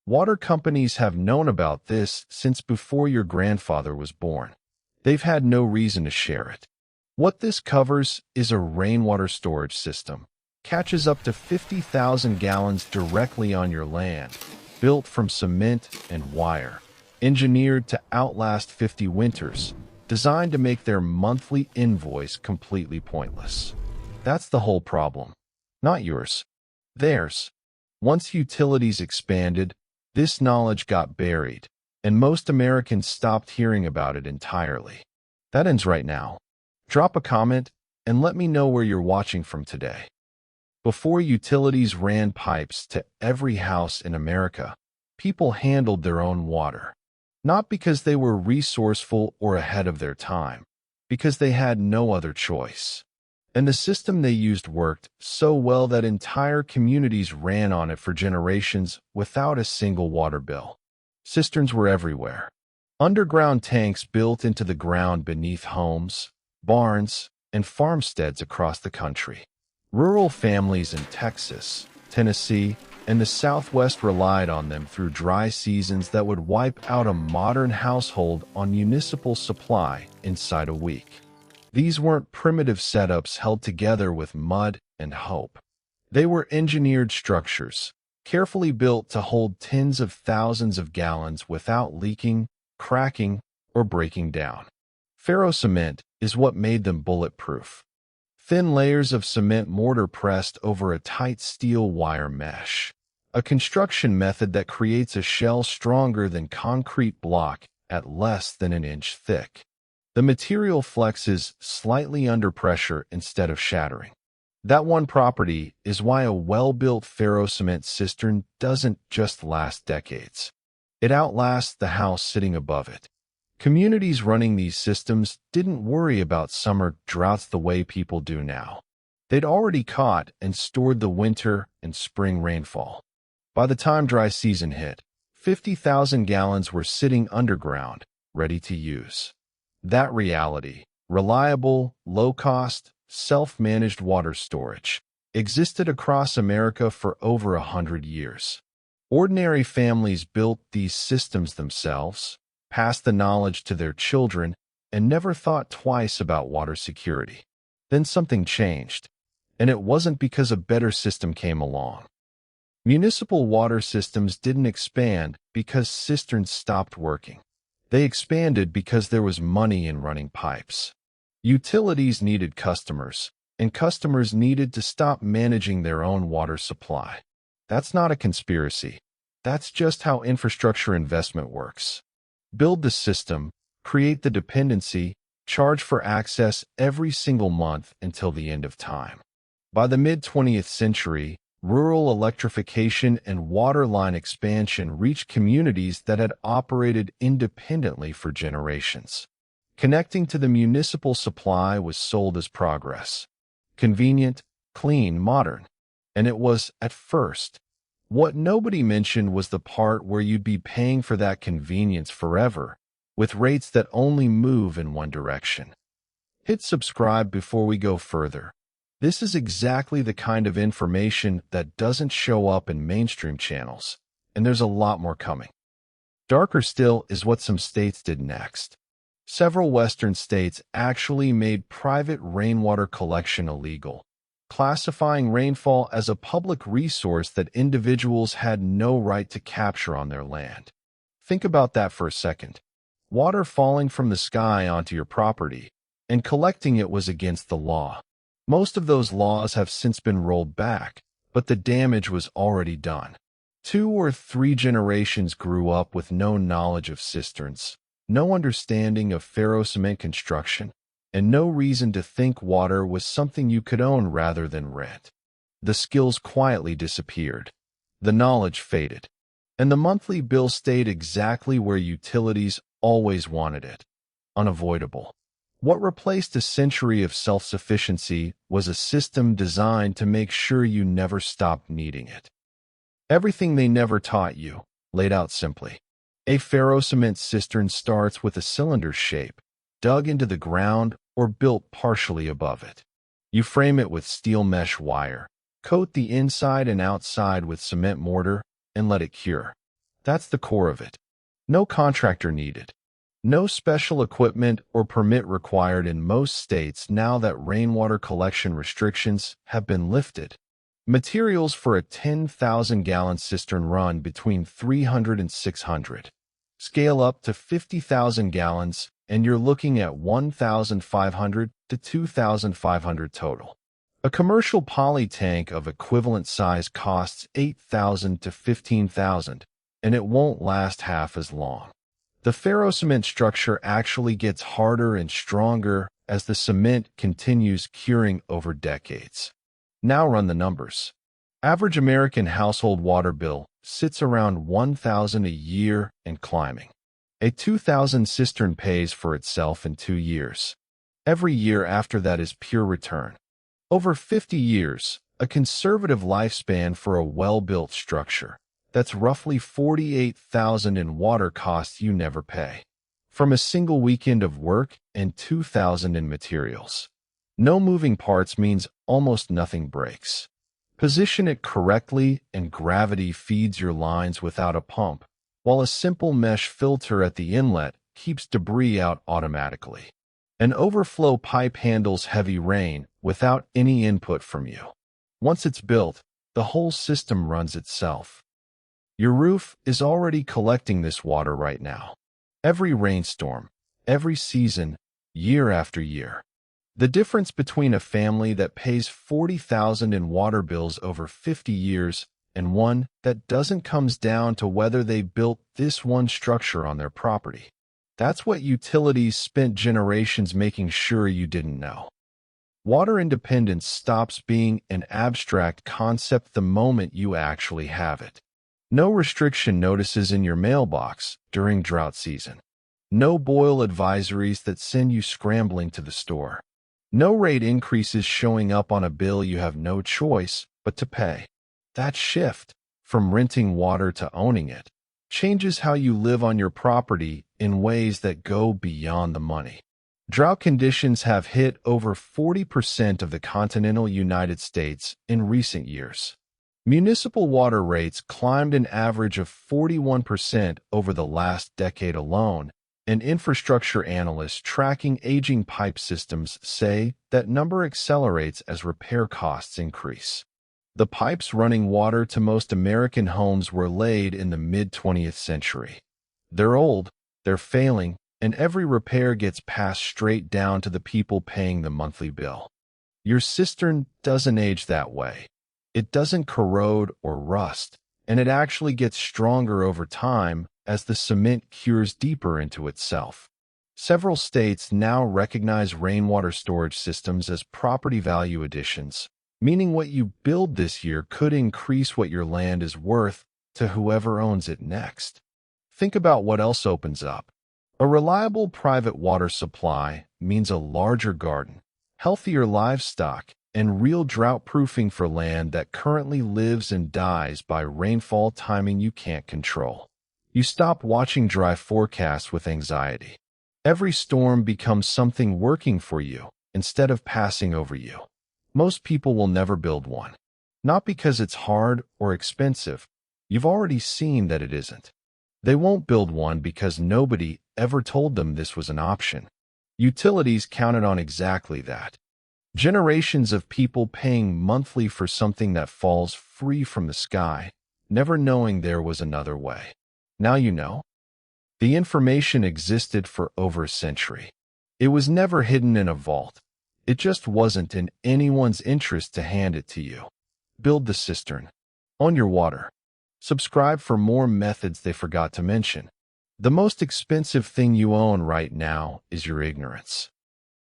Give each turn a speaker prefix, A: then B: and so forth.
A: Water companies have known about this since before your grandfather was born. They've had no reason to share it. What this covers is a rainwater storage system. Catches up to 50,000 gallons directly on your land, built from cement and wire, engineered to outlast 50 winters, designed to make their monthly invoice completely pointless. That's the whole problem. Not yours. Theirs. Once utilities expanded, this knowledge got buried, and most Americans stopped hearing about it entirely. That ends right now. Drop a comment and let me know where you're watching from today. Before utilities ran pipes to every house in America, people handled their own water. Not because they were resourceful or ahead of their time, because they had no other choice. And the system they used worked so well that entire communities ran on it for generations without a single water bill. Cisterns were everywhere. Underground tanks built into the ground beneath homes, barns, and farmsteads across the country. Rural families in Texas, Tennessee, and the Southwest relied on them through dry seasons that would wipe out a modern household on municipal supply inside a week. These weren't primitive setups held together with mud and hope. They were engineered structures, carefully built to hold tens of thousands of gallons without leaking, cracking, or breaking down. Ferrocement is what made them bulletproof. Thin layers of cement mortar pressed over a tight steel wire mesh, a construction method that creates a shell stronger than concrete block at less than an inch thick. The material flexes slightly under pressure instead of shattering. That one property is why a well-built ferrocement cistern doesn't just last decades. It outlasts the house sitting above it. Communities running these systems didn't worry about summer droughts the way people do now. They'd already caught and stored the winter and spring rainfall. By the time dry season hit, 50,000 gallons were sitting underground, ready to use. That reality, reliable, low-cost, self-managed water storage, existed across America for over 100 years. Ordinary families built these systems themselves, passed the knowledge to their children, and never thought twice about water security. Then something changed, and it wasn't because a better system came along. Municipal water systems didn't expand because cisterns stopped working. They expanded because there was money in running pipes. Utilities needed customers, and customers needed to stop managing their own water supply. That's not a conspiracy. That's just how infrastructure investment works. Build the system, create the dependency, charge for access every single month until the end of time. By the mid-20th century, rural electrification and water line expansion reached communities that had operated independently for generations. Connecting to the municipal supply was sold as progress. Convenient, clean, modern. And it was, at first. What nobody mentioned was the part where you'd be paying for that convenience forever, with rates that only move in one direction. Hit subscribe before we go further. This is exactly the kind of information that doesn't show up in mainstream channels, and there's a lot more coming. Darker still is what some states did next. Several Western states actually made private rainwater collection illegal, classifying rainfall as a public resource that individuals had no right to capture on their land. Think about that for a second. Water falling from the sky onto your property, and collecting it was against the law. Most of those laws have since been rolled back, but the damage was already done. 2 or 3 generations grew up with no knowledge of cisterns, no understanding of ferrocement construction, and no reason to think water was something you could own rather than rent. The skills quietly disappeared. The knowledge faded. And the monthly bill stayed exactly where utilities always wanted it. Unavoidable. What replaced a century of self-sufficiency was a system designed to make sure you never stopped needing it. Everything they never taught you, laid out simply. A ferrocement cistern starts with a cylinder shape, dug into the ground or built partially above it. You frame it with steel mesh wire, coat the inside and outside with cement mortar, and let it cure. That's the core of it. No contractor needed. No special equipment or permit required in most states now that rainwater collection restrictions have been lifted. Materials for a 10,000-gallon cistern run between 300 and 600. Scale up to 50,000 gallons, and you're looking at 1,500 to 2,500 total. A commercial poly tank of equivalent size costs 8,000 to 15,000, and it won't last half as long. The ferrocement structure actually gets harder and stronger as the cement continues curing over decades. Now run the numbers. Average American household water bill sits around $1,000 a year and climbing. A 2,000 cistern pays for itself in 2 years. Every year after that is pure return. Over 50 years, a conservative lifespan for a well-built structure. That's roughly $48,000 in water costs you never pay. From a single weekend of work and $2,000 in materials. No moving parts means almost nothing breaks. Position it correctly and gravity feeds your lines without a pump, while a simple mesh filter at the inlet keeps debris out automatically. An overflow pipe handles heavy rain without any input from you. Once it's built, the whole system runs itself. Your roof is already collecting this water right now. Every rainstorm, every season, year after year. The difference between a family that pays $40,000 in water bills over 50 years and one that doesn't comes down to whether they built this one structure on their property. That's what utilities spent generations making sure you didn't know. Water independence stops being an abstract concept the moment you actually have it. No restriction notices in your mailbox during drought season. No boil advisories that send you scrambling to the store. No rate increases showing up on a bill you have no choice but to pay. That shift, from renting water to owning it, changes how you live on your property in ways that go beyond the money. Drought conditions have hit over 40% of the continental United States in recent years. Municipal water rates climbed an average of 41% over the last decade alone, and infrastructure analysts tracking aging pipe systems say that number accelerates as repair costs increase. The pipes running water to most American homes were laid in the mid-20th century. They're old, they're failing, and every repair gets passed straight down to the people paying the monthly bill. Your cistern doesn't age that way. It doesn't corrode or rust, and it actually gets stronger over time as the cement cures deeper into itself. Several states now recognize rainwater storage systems as property value additions, meaning what you build this year could increase what your land is worth to whoever owns it next. Think about what else opens up. A reliable private water supply means a larger garden, healthier livestock, and real drought-proofing for land that currently lives and dies by rainfall timing you can't control. You stop watching dry forecasts with anxiety. Every storm becomes something working for you instead of passing over you. Most people will never build one. Not because it's hard or expensive. You've already seen that it isn't. They won't build one because nobody ever told them this was an option. Utilities counted on exactly that. Generations of people paying monthly for something that falls free from the sky, never knowing there was another way. Now you know. The information existed for over a century. It was never hidden in a vault. It just wasn't in anyone's interest to hand it to you. Build the cistern. Own your water. Subscribe for more methods they forgot to mention. The most expensive thing you own right now is your ignorance.